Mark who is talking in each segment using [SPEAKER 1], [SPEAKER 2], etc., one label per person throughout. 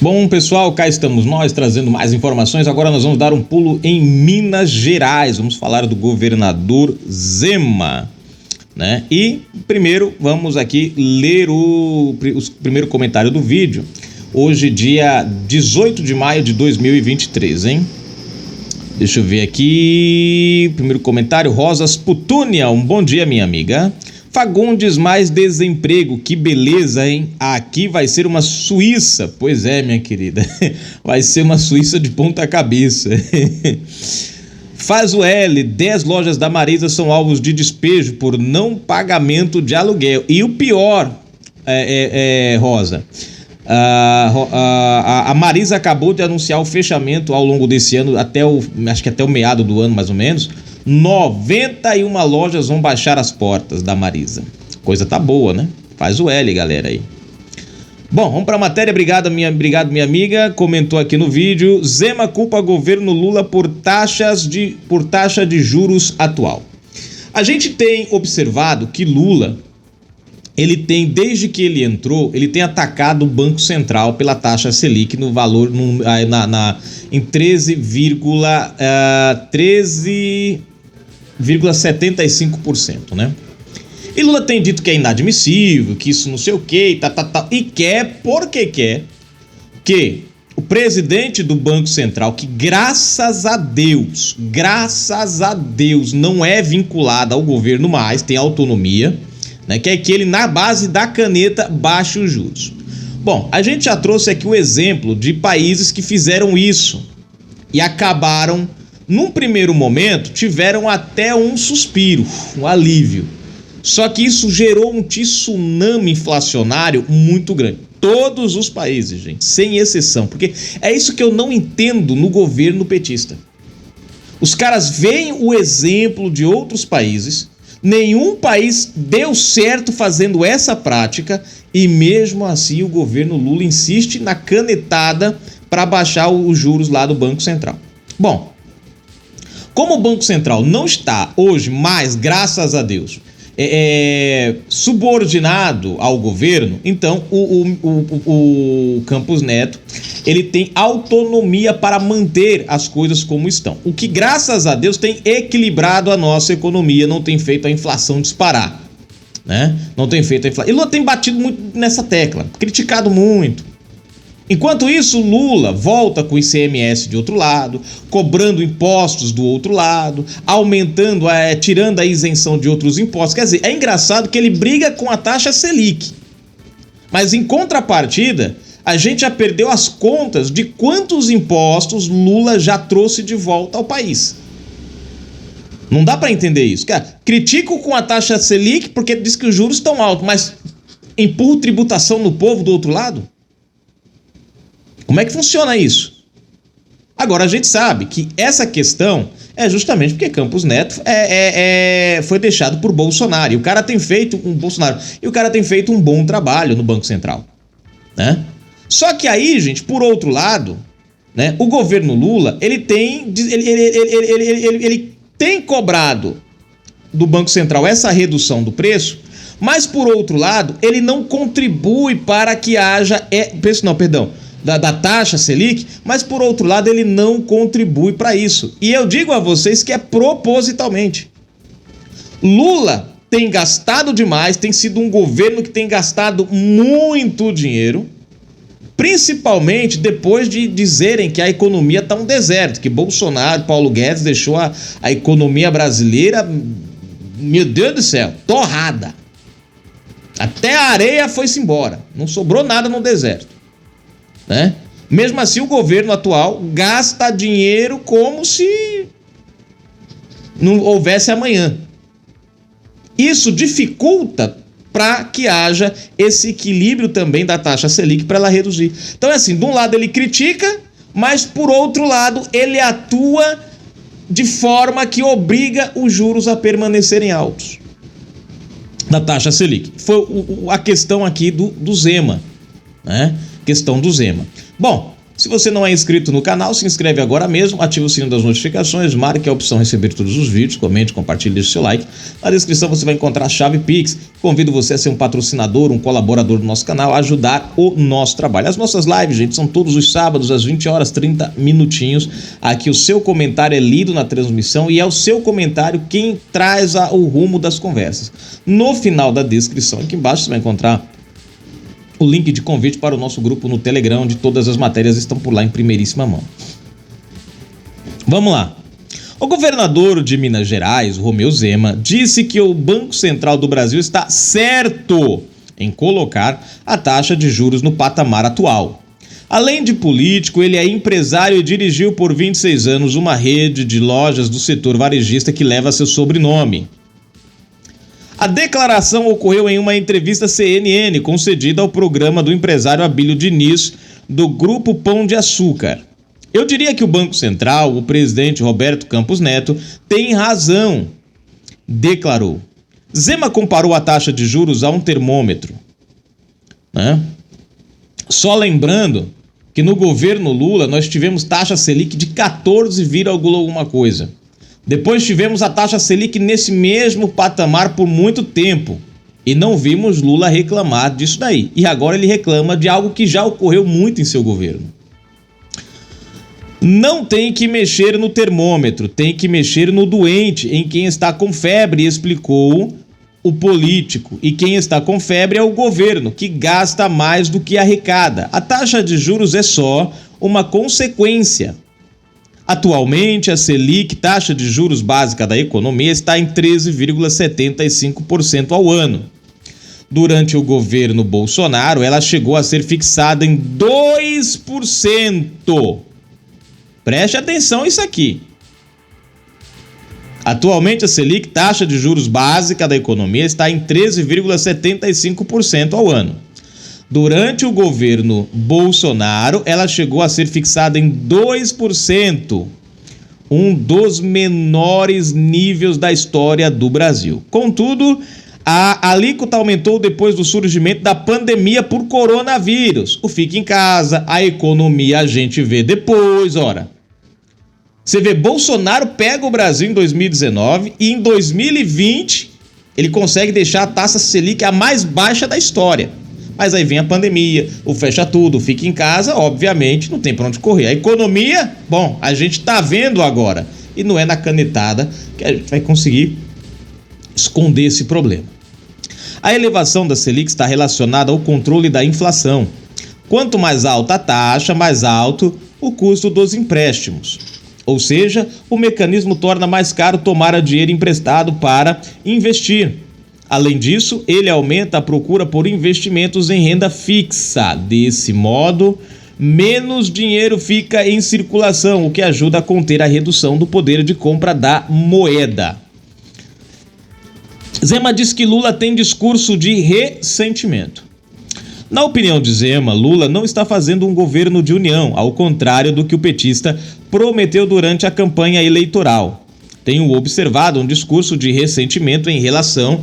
[SPEAKER 1] Bom, pessoal, cá estamos nós trazendo mais informações. Agora nós vamos dar um pulo em Minas Gerais. Vamos falar do governador Zema, né? E primeiro vamos aqui ler o primeiro comentário do vídeo. Hoje, dia 18 de maio de 2023, hein? Deixa eu ver aqui. Primeiro comentário, Rosas Putúnia. Um bom dia, minha amiga. Fagundes, mais desemprego, que beleza, hein? Aqui vai ser uma Suíça. Pois é, minha querida, vai ser uma Suíça de ponta cabeça. Faz o L, 10 lojas da Marisa são alvos de despejo por não pagamento de aluguel. E o pior, Rosa, a Marisa acabou de anunciar o fechamento ao longo desse ano, acho que até o meado do ano mais ou menos. 91 lojas vão baixar as portas da Marisa. Coisa tá boa, né? Faz o L, galera, aí. Bom, vamos pra matéria. Obrigado, minha amiga. Comentou aqui no vídeo. Zema culpa governo Lula por taxa de juros atual. A gente tem observado que Lula, ele tem, desde que ele entrou, ele tem atacado o Banco Central pela taxa Selic no valor em 13,75%, né? E Lula tem dito que é inadmissível, que isso não sei o que, e quer que o presidente do Banco Central, que graças a Deus, não é vinculado ao governo mais, tem autonomia, né? Que ele, na base da caneta, baixe os juros. Bom, a gente já trouxe aqui o exemplo de países que fizeram isso e acabaram, num primeiro momento, tiveram até um suspiro, um alívio. Só que isso gerou um tsunami inflacionário muito grande. Todos os países, gente, sem exceção, porque é isso que eu não entendo no governo petista. Os caras veem o exemplo de outros países, nenhum país deu certo fazendo essa prática e mesmo assim o governo Lula insiste na canetada para baixar os juros lá do Banco Central. Bom, como o Banco Central não está hoje mais, graças a Deus, subordinado ao governo, então o Campos Neto, ele tem autonomia para manter as coisas como estão. O que, graças a Deus, tem equilibrado a nossa economia, não tem feito a inflação disparar, né? Não tem feito a inflação. E Lula tem batido muito nessa tecla, criticado muito. Enquanto isso, Lula volta com o ICMS de outro lado, cobrando impostos do outro lado, aumentando, tirando a isenção de outros impostos. Quer dizer, é engraçado que ele briga com a taxa Selic. Mas em contrapartida, a gente já perdeu as contas de quantos impostos Lula já trouxe de volta ao país. Não dá para entender isso. Cara, critico com a taxa Selic porque diz que os juros estão altos, mas empurro tributação no povo do outro lado? Como é que funciona isso? Agora, a gente sabe que essa questão é justamente porque Campos Neto foi deixado por Bolsonaro. E o cara tem feito um bom trabalho no Banco Central, né? Só que aí, gente, por outro lado, né, o governo Lula, ele tem cobrado do Banco Central essa redução do preço, mas por outro lado, ele não contribui para que haja da taxa Selic, mas por outro lado ele não contribui para isso. E eu digo a vocês que é propositalmente. Lula tem gastado demais, tem sido um governo que tem gastado muito dinheiro, principalmente depois de dizerem que a economia está um deserto, que Bolsonaro, Paulo Guedes deixou a economia brasileira, meu Deus do céu, torrada. Até a areia foi-se embora, não sobrou nada no deserto, né? Mesmo assim, o governo atual gasta dinheiro como se não houvesse amanhã. Isso dificulta para que haja esse equilíbrio também da taxa Selic para ela reduzir. Então é assim, de um lado ele critica, mas por outro lado ele atua de forma que obriga os juros a permanecerem altos da taxa Selic. Foi a questão aqui do Zema, né? Questão do Zema. Bom, Se você não é inscrito no canal, se inscreve agora mesmo, ativa o sino das notificações, marque a opção receber todos os vídeos, comente, compartilhe, deixe seu like. Na descrição você vai encontrar a chave Pix. Convido você a ser um patrocinador, um colaborador do nosso canal, a ajudar o nosso trabalho. As nossas lives, gente, são todos os sábados às 20 horas, 30 minutinhos. Aqui o seu comentário é lido na transmissão e é o seu comentário quem traz o rumo das conversas. No final da descrição, aqui embaixo, você vai encontrar o link de convite para o nosso grupo no Telegram, onde todas as matérias estão por lá em primeiríssima mão. Vamos lá. O governador de Minas Gerais, Romeu Zema, disse que o Banco Central do Brasil está certo em colocar a taxa de juros no patamar atual. Além de político, ele é empresário e dirigiu por 26 anos uma rede de lojas do setor varejista que leva seu sobrenome. A declaração ocorreu em uma entrevista CNN concedida ao programa do empresário Abílio Diniz, do Grupo Pão de Açúcar. Eu diria que o Banco Central, o presidente Roberto Campos Neto, tem razão, declarou. Zema comparou a taxa de juros a um termômetro, né? Só lembrando que no governo Lula nós tivemos taxa Selic de 14, alguma coisa. Depois tivemos a taxa Selic nesse mesmo patamar por muito tempo e não vimos Lula reclamar disso daí. E agora ele reclama de algo que já ocorreu muito em seu governo. Não tem que mexer no termômetro, tem que mexer no doente, em quem está com febre, explicou o político. E quem está com febre é o governo, que gasta mais do que arrecada. A taxa de juros é só uma consequência. Atualmente, a Selic, taxa de juros básica da economia, está em 13,75% ao ano. Durante o governo Bolsonaro, ela chegou a ser fixada em 2%. Preste atenção nisso aqui. Atualmente, a Selic, taxa de juros básica da economia, está em 13,75% ao ano. Durante o governo Bolsonaro, ela chegou a ser fixada em 2%, um dos menores níveis da história do Brasil. Contudo, a alíquota aumentou depois do surgimento da pandemia por coronavírus. O fica em casa, a economia a gente vê depois, ora. Você vê, Bolsonaro pega o Brasil em 2019 e em 2020 ele consegue deixar a taxa Selic a mais baixa da história. Mas aí vem a pandemia, o fecha tudo, fica em casa, obviamente, não tem pra onde correr. A economia, bom, a gente tá vendo agora. E não é na canetada que a gente vai conseguir esconder esse problema. A elevação da Selic está relacionada ao controle da inflação. Quanto mais alta a taxa, mais alto o custo dos empréstimos. Ou seja, o mecanismo torna mais caro tomar dinheiro emprestado para investir. Além disso, ele aumenta a procura por investimentos em renda fixa. Desse modo, menos dinheiro fica em circulação, o que ajuda a conter a redução do poder de compra da moeda. Zema diz que Lula tem discurso de ressentimento. Na opinião de Zema, Lula não está fazendo um governo de união, ao contrário do que o petista prometeu durante a campanha eleitoral. Tenho observado um discurso de ressentimento em relação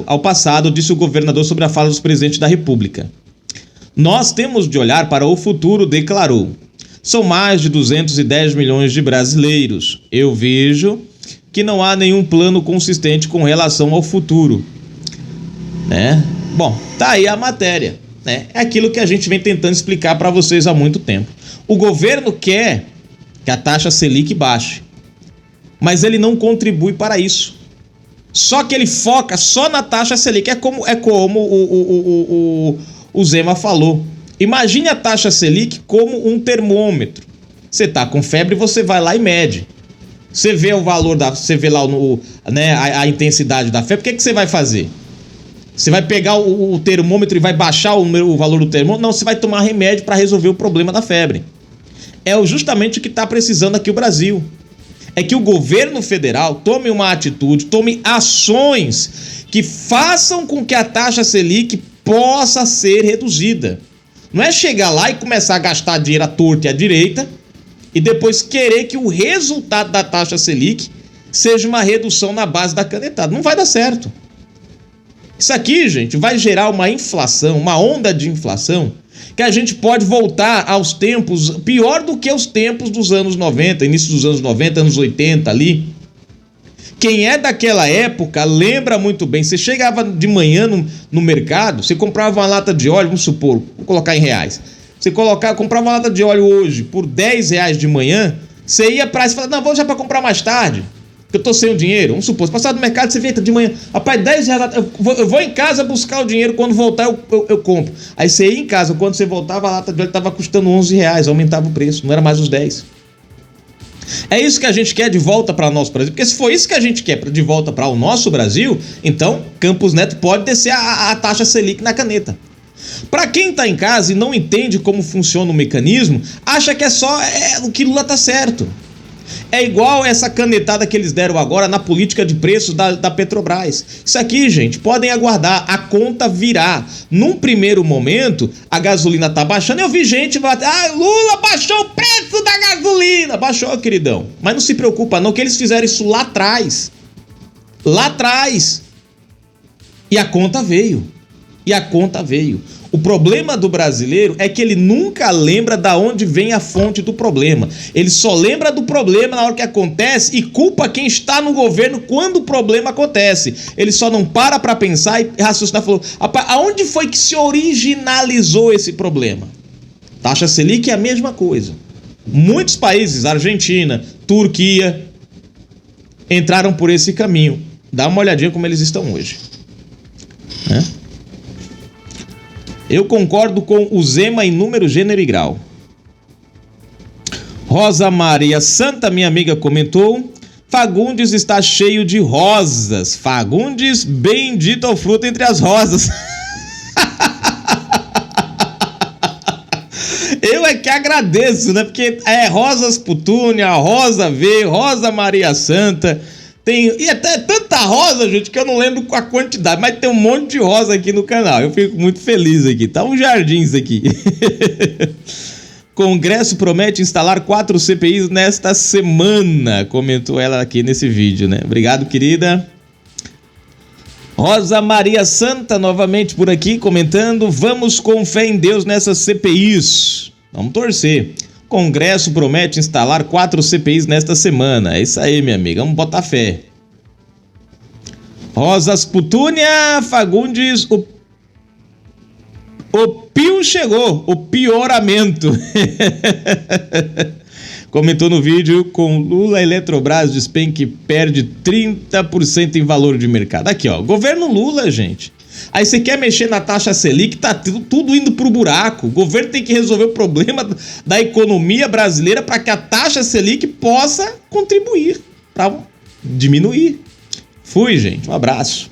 [SPEAKER 1] ao passado, disse o governador sobre a fala do presidente da República. Nós temos de olhar para o futuro, declarou. São mais de 210 milhões de brasileiros. Eu vejo que não há nenhum plano consistente com relação ao futuro. Bom, tá aí a matéria. É aquilo que a gente vem tentando explicar para vocês há muito tempo. O governo quer que a taxa Selic baixe, mas ele não contribui para isso. Só que ele foca só na taxa Selic. É como o Zema falou. Imagine a taxa Selic como um termômetro. Você tá com febre, você vai lá e mede. Você vê o valor você vê lá a intensidade da febre. O que você vai fazer? Você vai pegar o termômetro e vai baixar o valor do termômetro? Não, você vai tomar remédio para resolver o problema da febre. É justamente o que está precisando aqui o Brasil. É que o governo federal tome uma atitude, tome ações que façam com que a taxa Selic possa ser reduzida. Não é chegar lá e começar a gastar dinheiro à torta e à direita e depois querer que o resultado da taxa Selic seja uma redução na base da canetada. Não vai dar certo. Isso aqui, gente, vai gerar uma inflação, uma onda de inflação que a gente pode voltar aos tempos, pior do que os tempos dos anos 90, início dos anos 90, anos 80 ali. Quem é daquela época lembra muito bem. Você chegava de manhã no mercado, você comprava uma lata de óleo, vamos supor, vou colocar em reais. Você comprava uma lata de óleo hoje por R$10 de manhã, você ia pra isso e falava, não, vou já pra comprar mais tarde, porque eu tô sem o dinheiro. Vamos supor, você passava no mercado, você vê, de manhã, rapaz, R$10, eu vou em casa buscar o dinheiro, quando voltar eu compro. Aí você ia em casa, quando você voltava, a lata de óleo tava custando R$11, aumentava o preço, não era mais os 10. É isso que a gente quer de volta para o nosso Brasil, porque se for isso que a gente quer de volta para o nosso Brasil, então Campos Neto pode descer a taxa Selic na caneta. Para quem está em casa e não entende como funciona o mecanismo, acha que é só o que Lula tá certo. É igual essa canetada que eles deram agora na política de preços da Petrobras. Isso aqui, gente, podem aguardar, a conta virá. Num primeiro momento, a gasolina tá baixando. Eu vi gente falar, Lula baixou o preço da gasolina. Baixou, queridão. Mas não se preocupa não, que eles fizeram isso lá atrás. Lá atrás. E a conta veio. O problema do brasileiro é que ele nunca lembra da onde vem a fonte do problema. Ele só lembra do problema na hora que acontece e culpa quem está no governo quando o problema acontece. Ele só não para pensar e raciocinar. Falou, rapaz, aonde foi que se originalizou esse problema? Taxa Selic é a mesma coisa. Muitos países, Argentina, Turquia, entraram por esse caminho. Dá uma olhadinha como eles estão hoje. Eu concordo com o Zema em número, gênero e grau. Rosa Maria Santa, minha amiga, comentou: Fagundes está cheio de rosas. Fagundes, bendito ao fruto entre as rosas. Eu é que agradeço, né? Porque Rosas Putúnia, Rosa V, Rosa Maria Santa. E até tanta rosa, gente, que eu não lembro a quantidade, mas tem um monte de rosa aqui no canal. Eu fico muito feliz aqui. Tá um jardim isso aqui. Congresso promete instalar 4 CPIs nesta semana, comentou ela aqui nesse vídeo, né? Obrigado, querida. Rosa Maria Santa novamente por aqui comentando: vamos com fé em Deus nessas CPIs. Vamos torcer. Congresso promete instalar 4 CPIs nesta semana. É isso aí, minha amiga. Vamos botar fé. Rosas Putúnia, Fagundes, o pio chegou, o pioramento. Comentou no vídeo: com Lula, Eletrobras despenca e perde 30% em valor de mercado. Aqui, ó, governo Lula, gente. Aí você quer mexer na taxa Selic, tá tudo indo pro buraco. O governo tem que resolver o problema da economia brasileira para que a taxa Selic possa contribuir para diminuir. Fui, gente. Um abraço.